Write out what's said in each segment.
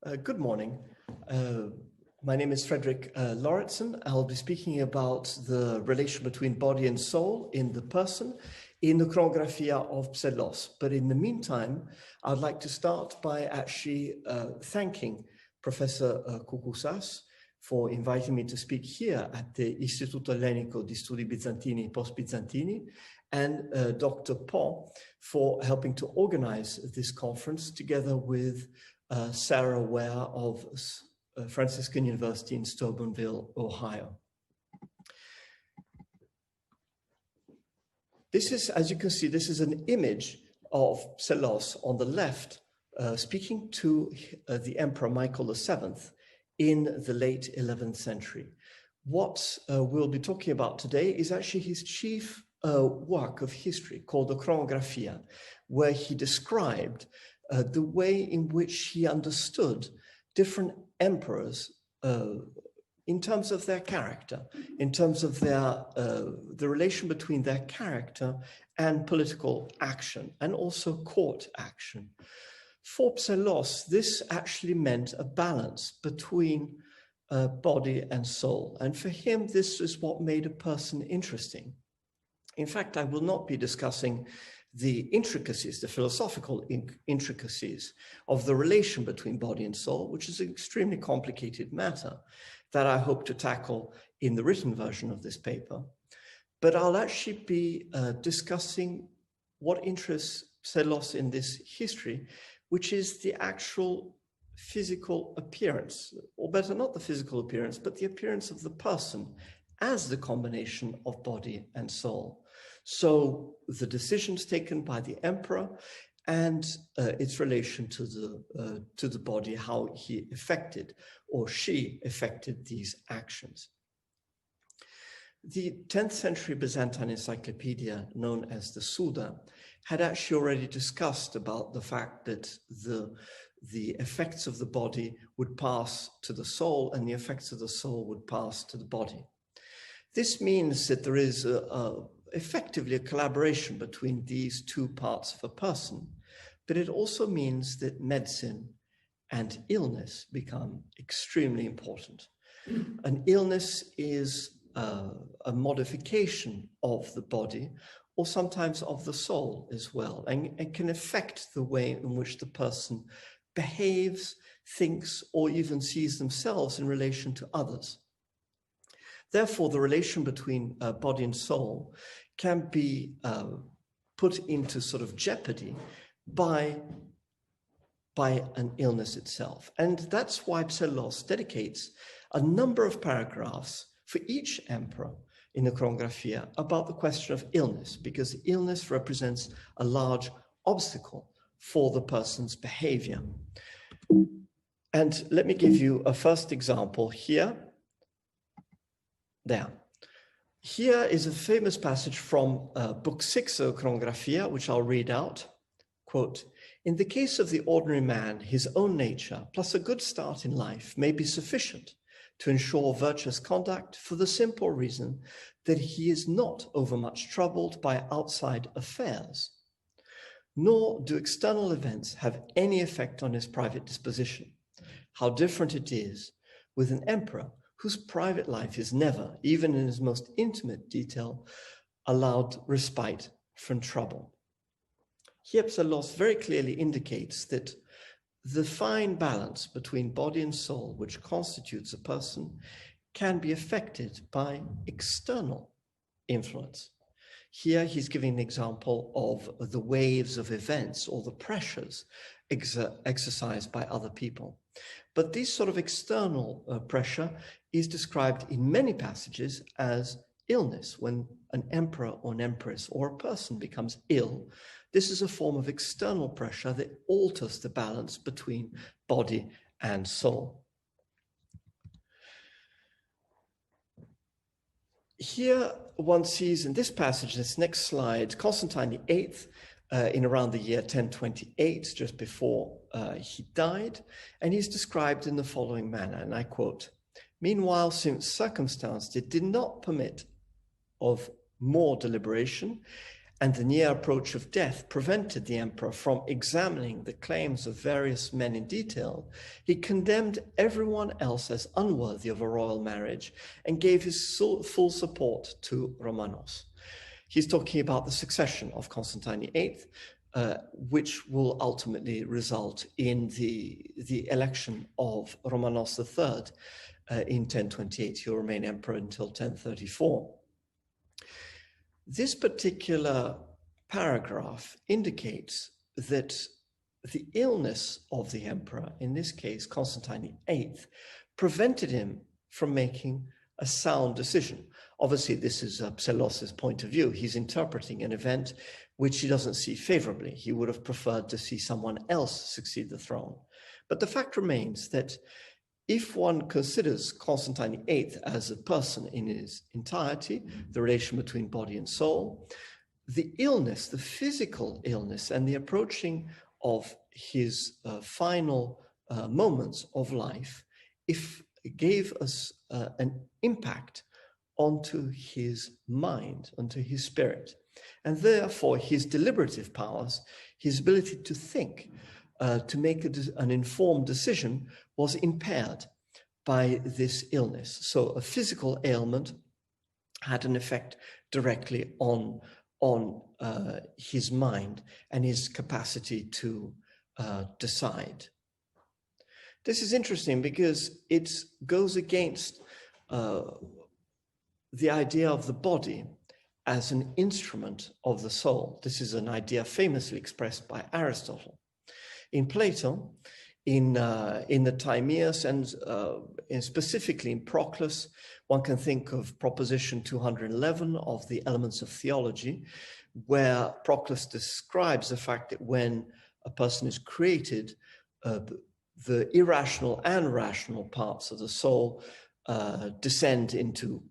Good morning. My name is Fredrich Lauritzen. I'll be speaking about the relation between body and soul in the person in the chronographia of Psellos. But in the meantime, I'd like to start by actually thanking Professor Koukousas for inviting me to speak here at the Istituto Ellenico di Studi Bizantini Post-Bizantini, and Dr. Paul for helping to organize this conference together with Sarah Ware of Franciscan University in Steubenville, Ohio. This is, as you can see, this is an image of Psellos on the left, speaking to the Emperor Michael VII in the late 11th century. What we'll be talking about today is actually his chief work of history called the Chronographia, where he described the way in which he understood different emperors in terms of their character, in terms of their the relation between their character and political action, and also court action. For Psellos, this actually meant a balance between body and soul. And for him, this is what made a person interesting. In fact, I will not be discussing the intricacies, the philosophical intricacies of the relation between body and soul, which is an extremely complicated matter that I hope to tackle in the written version of this paper. But I'll actually be discussing what interests Psellos in this history, which is the actual physical appearance, or better, not the physical appearance, but the appearance of the person as the combination of body and soul. So the decisions taken by the emperor and its relation to the body, how he affected or she affected these actions. The 10th century Byzantine encyclopedia, known as the Suda, had actually already discussed about the fact that the effects of the body would pass to the soul and the effects of the soul would pass to the body. This means that there is effectively a collaboration between these two parts of a person, but it also means that medicine and illness become extremely important. An illness is a modification of the body, or sometimes of the soul as well, and can affect the way in which the person behaves, thinks, or even sees themselves in relation to others. Therefore, the relation between body and soul can be put into sort of jeopardy by an illness itself. And that's why Psellos dedicates a number of paragraphs for each emperor in the Chronographia about the question of illness, because illness represents a large obstacle for the person's behavior. And let me give you a first example here. There. Here is a famous passage from Book 6 of Chronographia, which I'll read out. Quote, "In the case of the ordinary man, his own nature, plus a good start in life, may be sufficient to ensure virtuous conduct for the simple reason that he is not overmuch troubled by outside affairs, nor do external events have any effect on his private disposition. How different it is with an emperor whose private life is never, even in his most intimate detail, allowed respite from trouble." Here, Psellos very clearly indicates that the fine balance between body and soul, which constitutes a person, can be affected by external influence. Here, he's giving an example of the waves of events or the pressures exercised by other people. But this sort of external pressure is described in many passages as illness. When an emperor or an empress or a person becomes ill, this is a form of external pressure that alters the balance between body and soul. Here one sees in this passage, this next slide, Constantine VIII, in around the year 1028, just before he died, and he's described in the following manner, and I quote, "Meanwhile, since circumstances did not permit of more deliberation, and the near approach of death prevented the emperor from examining the claims of various men in detail, he condemned everyone else as unworthy of a royal marriage and gave his full support to Romanos. He's talking about the succession of Constantine VIII, which will ultimately result in the election of Romanos III in 1028. He'll remain emperor until 1034. This particular paragraph indicates that the illness of the emperor, in this case Constantine VIII, prevented him from making a sound decision. Obviously, this is Psellos' point of view. He's interpreting an event which he doesn't see favorably. He would have preferred to see someone else succeed the throne. But the fact remains that if one considers Constantine VIII as a person in his entirety, the relation between body and soul, the illness, the physical illness, and the approaching of his final moments of life, gave us an impact onto his mind, onto his spirit. And therefore, his deliberative powers, his ability to think, to make an informed decision was impaired by this illness. So a physical ailment had an effect directly on his mind and his capacity to decide. This is interesting because it goes against the idea of the body as an instrument of the soul. This is an idea famously expressed by Aristotle. In Plato, in the Timaeus, and specifically in Proclus, one can think of Proposition 211 of the Elements of Theology, where Proclus describes the fact that when a person is created, the irrational and rational parts of the soul descend into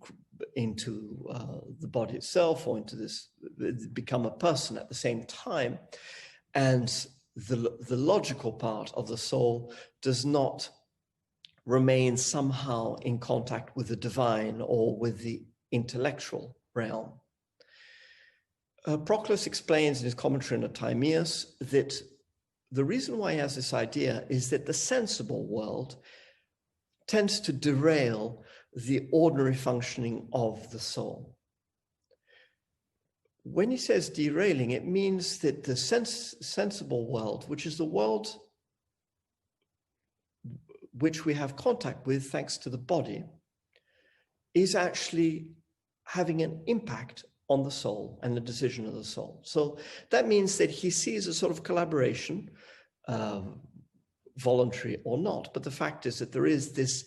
the body itself, or become a person at the same time, and the logical part of the soul does not remain somehow in contact with the divine or with the intellectual realm. Proclus explains in his commentary on the Timaeus that the reason why he has this idea is that the sensible world tends to derail the ordinary functioning of the soul. When he says derailing, it means that the sensible world, which is the world which we have contact with thanks to the body, is actually having an impact on the soul and the decision of the soul. So that means that he sees a sort of collaboration, voluntary or not, but the fact is that there is this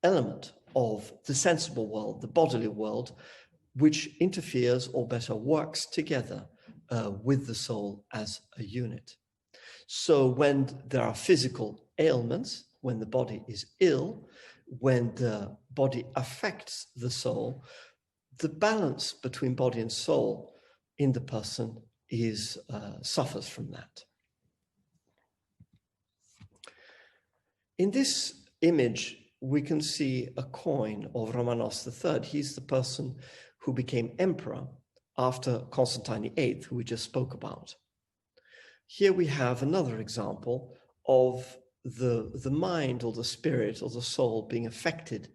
element of the sensible world, the bodily world, which interferes, or better, works together with the soul as a unit. So when there are physical ailments, when the body is ill, when the body affects the soul, the balance between body and soul in the person suffers from that. In this image, we can see a coin of Romanos III. He's the person who became emperor after Constantine VIII, who we just spoke about. Here we have another example of the mind or the spirit or the soul being affected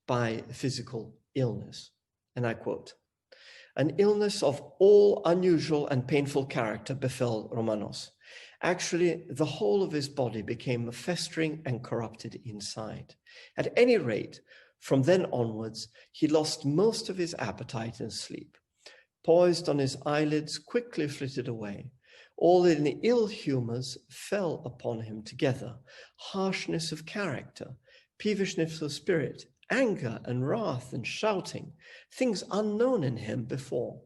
by physical illness. And I quote, "An illness of all unusual and painful character befell Romanos. Actually, the whole of his body became festering and corrupted inside. At any rate, from then onwards, he lost most of his appetite and sleep. Poised on his eyelids, quickly flitted away. All the ill humors fell upon him together, harshness of character, peevishness of spirit, anger and wrath and shouting, things unknown in him before.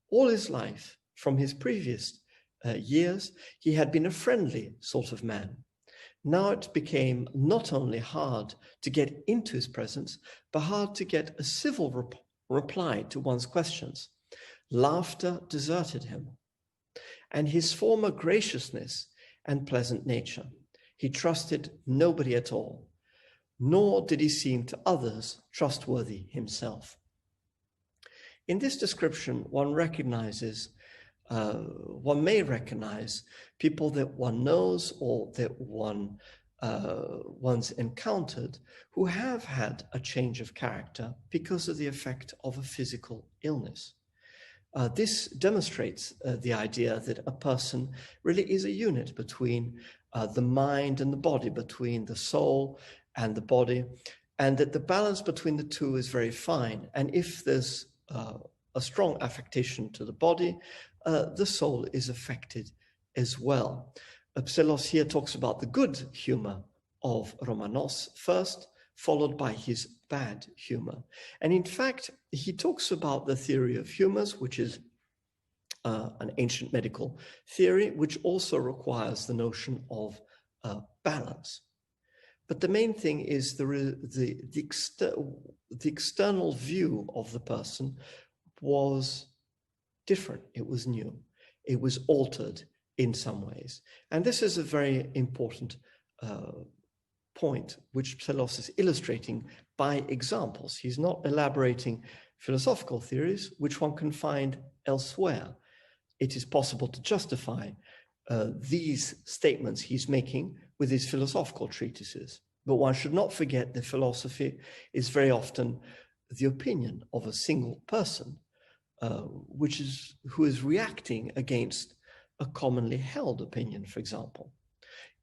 All his life, from his previous years, he had been a friendly sort of man. Now it became not only hard to get into his presence, but hard to get a civil reply to one's questions. Laughter deserted him, and his former graciousness and pleasant nature. He trusted nobody at all, nor did he seem to others trustworthy himself. In this description, one may recognize people that one knows or that one's encountered who have had a change of character because of the effect of a physical illness. This demonstrates the idea that a person really is a unit between the mind and the body, between the soul and the body, and that the balance between the two is very fine. And if there's a strong affectation to the body, the soul is affected as well. Psellos here talks about the good humor of Romanos first, followed by his bad humor. And in fact, he talks about the theory of humors, which is an ancient medical theory, which also requires the notion of balance. But the main thing is the external view of the person was different. It was new. It was altered in some ways. And this is a very important point, which Psellos is illustrating by examples. He's not elaborating philosophical theories, which one can find elsewhere. It is possible to justify these statements he's making with his philosophical treatises. But one should not forget that philosophy is very often the opinion of a single person, who is reacting against a commonly held opinion, for example.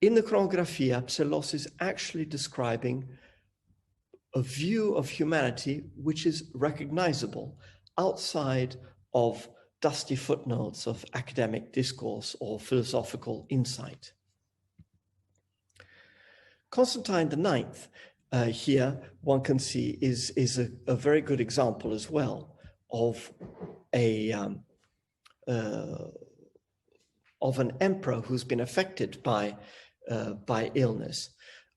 In the Chronographia, Psellos is actually describing a view of humanity which is recognizable outside of dusty footnotes of academic discourse or philosophical insight. Constantine IX, here one can see is a very good example as well of an emperor who's been affected by illness.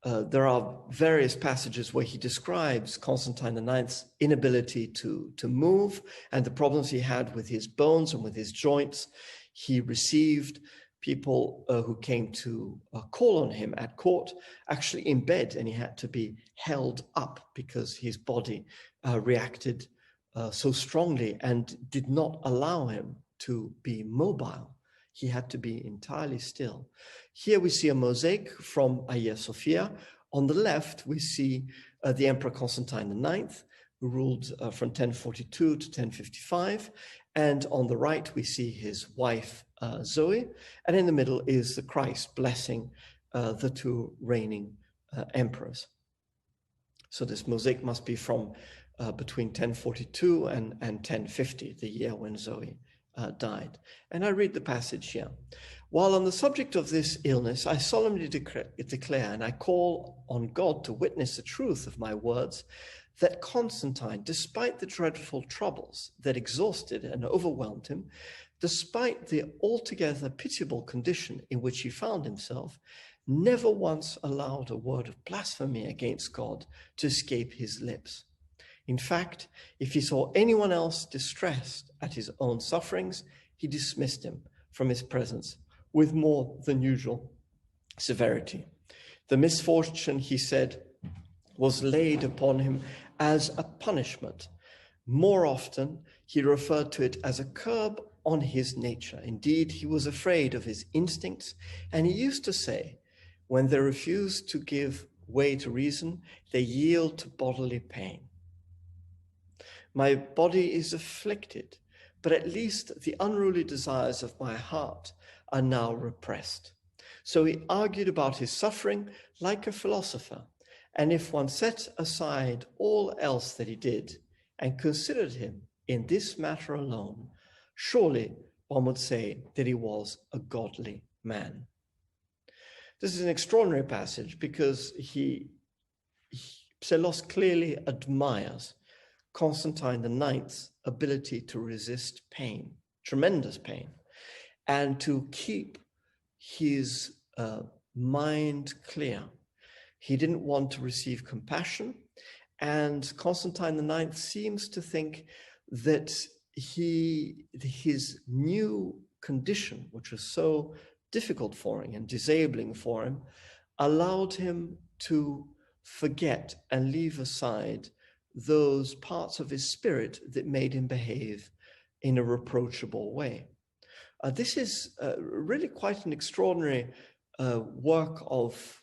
There are various passages where he describes Constantine IX's inability to move and the problems he had with his bones and with his joints. He received people who came to call on him at court actually in bed, and he had to be held up because his body reacted so strongly and did not allow him to be mobile. He had to be entirely still. Here we see a mosaic from Hagia Sophia. On the left, we see the Emperor Constantine IX, who ruled from 1042 to 1055. And on the right, we see his wife, Zoe. And in the middle is the Christ blessing the two reigning emperors. So this mosaic must be from between 1042 and 1050, the year when Zoe died. And I read the passage here. While on the subject of this illness, I solemnly declare, and I call on God to witness the truth of my words, that Constantine, despite the dreadful troubles that exhausted and overwhelmed him, despite the altogether pitiable condition in which he found himself, never once allowed a word of blasphemy against God to escape his lips. In fact, if he saw anyone else distressed at his own sufferings, he dismissed him from his presence with more than usual severity. The misfortune, he said, was laid upon him as a punishment. More often, he referred to it as a curb on his nature. Indeed, he was afraid of his instincts, and he used to say, when they refuse to give way to reason, they yield to bodily pain. My body is afflicted, but at least the unruly desires of my heart are now repressed. So he argued about his suffering like a philosopher, and if one set aside all else that he did and considered him in this matter alone, surely one would say that he was a godly man. This is an extraordinary passage because Psellos clearly admires Constantine IX's ability to resist pain, tremendous pain, and to keep his mind clear. He didn't want to receive compassion, and Constantine IX seems to think that his new condition, which was so difficult for him and disabling for him, allowed him to forget and leave aside those parts of his spirit that made him behave in a reproachable way. This is really quite an extraordinary work of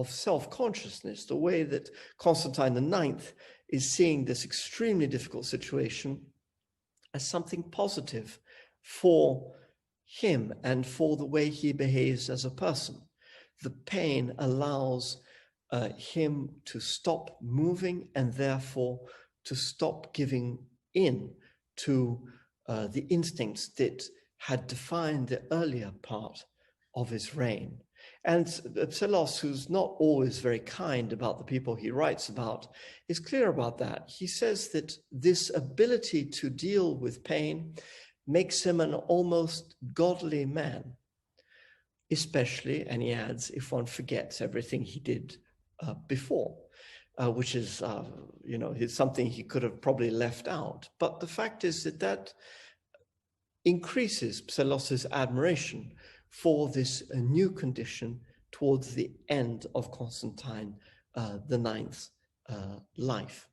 self-consciousness, the way that Constantine IX is seeing this extremely difficult situation as something positive for him and for the way he behaves as a person. The pain allows him to stop moving and therefore to stop giving in to the instincts that had defined the earlier part of his reign. And Psellos, who's not always very kind about the people he writes about, is clear about that. He says that this ability to deal with pain makes him an almost godly man, especially, and he adds, if one forgets everything he did before, which is, something he could have probably left out. But the fact is that increases Psellos's admiration for this new condition towards the end of Constantine IX's life.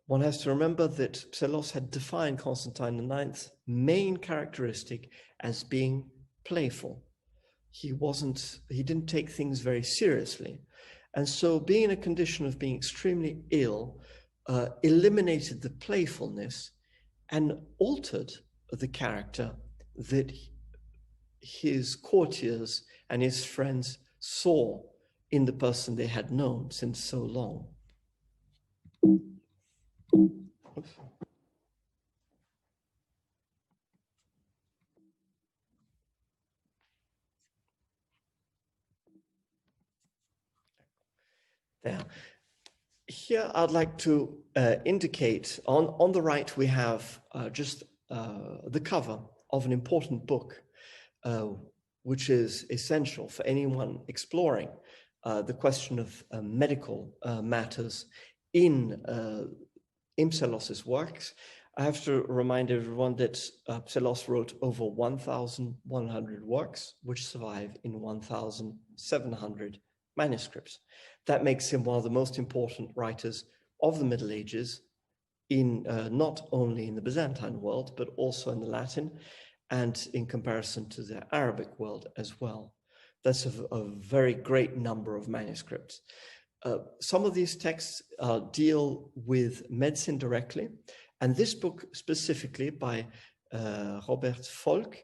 One has to remember that Psellos had defined Constantine IX's main characteristic as being playful. He didn't take things very seriously. And so being in a condition of being extremely ill eliminated the playfulness and altered the character that his courtiers and his friends saw in the person they had known since so long. Oops. There. Here I'd like to indicate on the right we have just the cover of an important book which is essential for anyone exploring the question of medical matters in Psellos's works. I have to remind everyone that Psellos wrote over 1,100 works, which survive in 1,700 manuscripts. That makes him one of the most important writers of the Middle Ages, in not only in the Byzantine world, but also in the Latin, and in comparison to the Arabic world as well. That's a very great number of manuscripts. Some of these texts deal with medicine directly, and this book specifically by Robert Volk,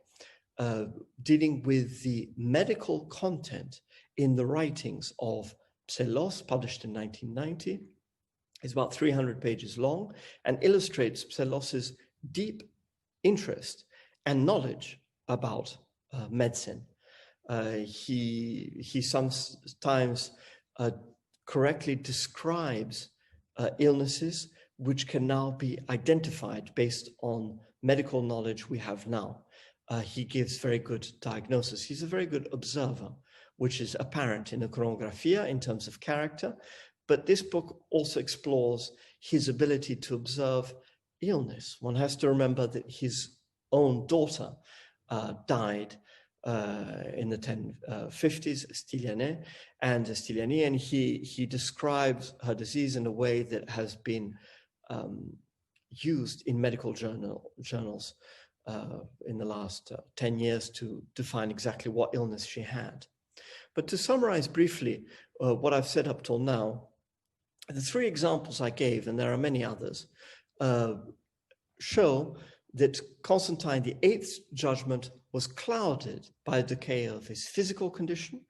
dealing with the medical content in the writings of Psellos, published in 1990, is about 300 pages long and illustrates Psellos's deep interest and knowledge about medicine. He sometimes correctly describes illnesses which can now be identified based on medical knowledge we have now. He gives very good diagnosis. He's a very good observer, which is apparent in the Chronographia in terms of character, but this book also explores his ability to observe illness. One has to remember that his own daughter died in the 1050s, Styliane, and he describes her disease in a way that has been used in medical journals in the last 10 years to define exactly what illness she had. But to summarize briefly what I've said up till now, the three examples I gave, and there are many others, show that Constantine VIII's judgment was clouded by the decay of his physical condition.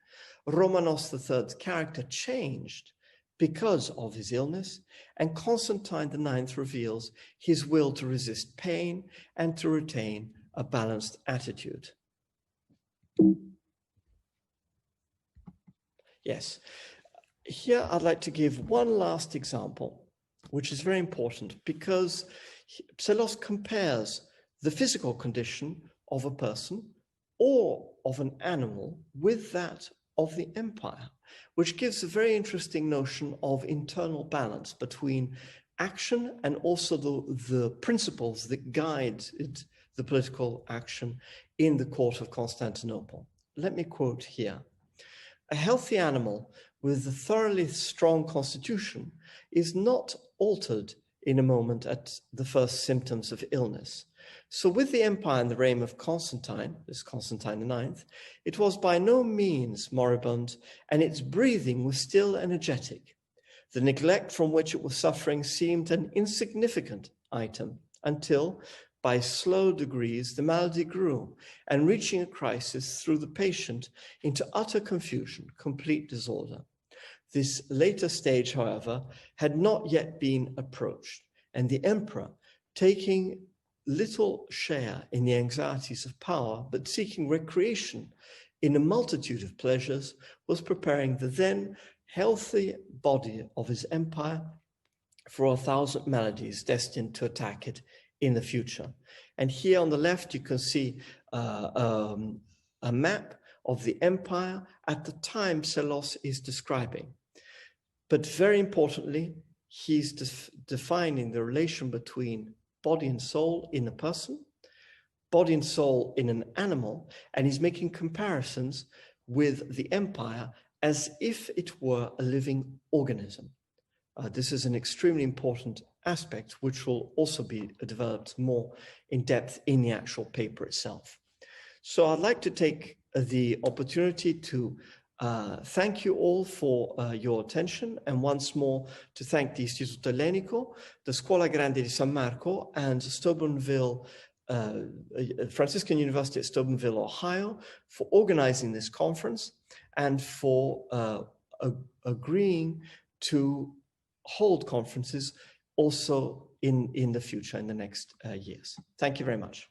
Romanos III's character changed because of his illness, and Constantine IX reveals his will to resist pain and to retain a balanced attitude. Yes, here I'd like to give one last example, which is very important because Psellos compares the physical condition of a person or of an animal with that of the empire, which gives a very interesting notion of internal balance between action and also the principles that guide the political action in the court of Constantinople. Let me quote here. A healthy animal with a thoroughly strong constitution is not altered in a moment at the first symptoms of illness. So with the empire and the reign of Constantine, this Constantine IX, it was by no means moribund, and its breathing was still energetic. The neglect from which it was suffering seemed an insignificant item until, by slow degrees, the malady grew, and reaching a crisis, threw the patient into utter confusion, complete disorder. This later stage, however, had not yet been approached, and the emperor, taking little share in the anxieties of power, but seeking recreation in a multitude of pleasures, was preparing the then healthy body of his empire for 1,000 maladies destined to attack it in the future. And here on the left, you can see a map of the empire at the time Psellos is describing. But very importantly, he's defining the relation between body and soul in a person, body and soul in an animal, and he's making comparisons with the empire as if it were a living organism. This is an extremely important aspect, which will also be developed more in depth in the actual paper itself. So I'd like to take the opportunity to thank you all for your attention, and once more to thank the Istituto Ellenico, the Scuola Grande di San Marco, and Steubenville, Franciscan University at Steubenville, Ohio, for organizing this conference and for agreeing to hold conferences also in the future, in the next years. Thank you very much.